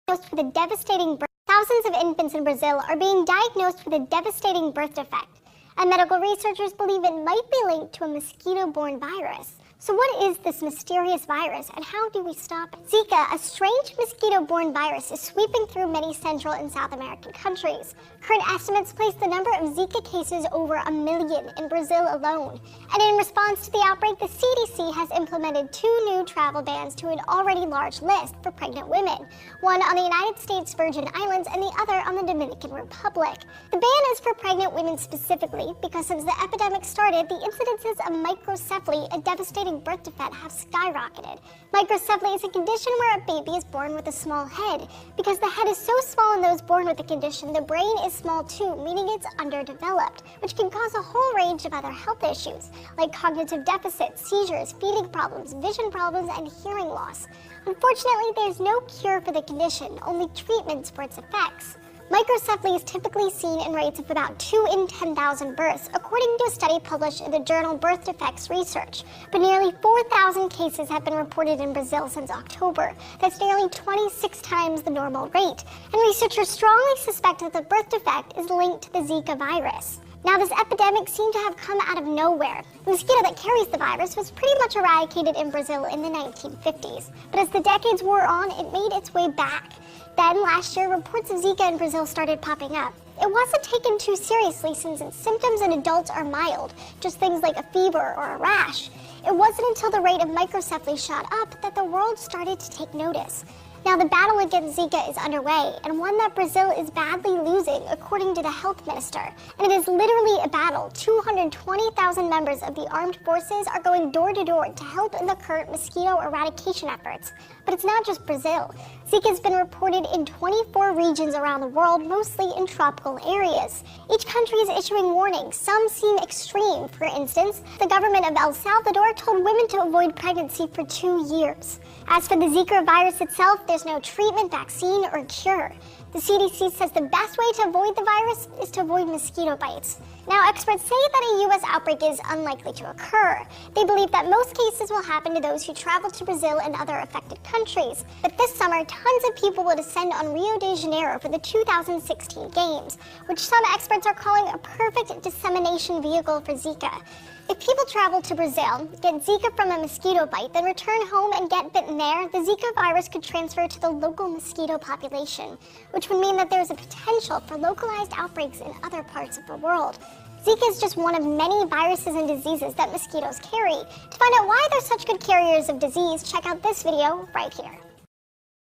diagnosed with a devastating birth. Thousands of infants in Brazil are being diagnosed with a devastating birth defect, and medical researchers believe it might be linked to a mosquito-borne virus. So what is this mysterious virus, and how do we stop it? Zika, a strange mosquito-borne virus, is sweeping through many Central and South American countries. Current estimates place the number of Zika cases over 1 million in Brazil alone. And in response to the outbreak, the CDC has implemented 2 new travel bans to an already large list for pregnant women, one on the United States Virgin Islands and the other on the Dominican Republic. The ban is for pregnant women specifically because since the epidemic started, the incidences of microcephaly, a devastating birth defect, have skyrocketed. Microcephaly is a condition where a baby is born with a small head. Because the head is so small in those born with the condition, the brain is small too, meaning it's underdeveloped, which can cause a whole range of other health issues, like cognitive deficits, seizures, feeding problems, vision problems, and hearing loss. Unfortunately, there's no cure for the condition, only treatments for its effects. Microcephaly is typically seen in rates of about 2 in 10,000 births, according to a study published in the journal Birth Defects Research. But nearly 4,000 cases have been reported in Brazil since October. That's nearly 26 times the normal rate. And researchers strongly suspect that the birth defect is linked to the Zika virus. Now, this epidemic seemed to have come out of nowhere. The mosquito that carries the virus was pretty much eradicated in Brazil in the 1950s. But as the decades wore on, it made its way back. Then, last year, reports of Zika in Brazil started popping up. It wasn't taken too seriously since its symptoms in adults are mild, just things like a fever or a rash. It wasn't until the rate of microcephaly shot up that the world started to take notice. Now, the battle against Zika is underway, and one that Brazil is badly losing, according to the health minister. And it is literally a battle. 220,000 members of the armed forces are going door to door to help in the current mosquito eradication efforts. But it's not just Brazil. Zika has been reported in 24 regions around the world, mostly in tropical areas. Each country is issuing warnings. Some seem extreme. For instance, the government of El Salvador told women to avoid pregnancy for 2 years. As for the Zika virus itself, there's no treatment, vaccine, or cure. The CDC says the best way to avoid the virus is to avoid mosquito bites. Now, experts say that a U.S. outbreak is unlikely to occur. They believe that most cases will happen to those who travel to Brazil and other affected countries. But this summer, tons of people will descend on Rio de Janeiro for the 2016 Games, which some experts are calling a perfect dissemination vehicle for Zika. If people travel to Brazil, get Zika from a mosquito bite, then return home and get bitten there, the Zika virus could transfer to the local mosquito population, which would mean that there's a potential for localized outbreaks in other parts of the world. Zika is just one of many viruses and diseases that mosquitoes carry. To find out why they're such good carriers of disease, check out this video right here.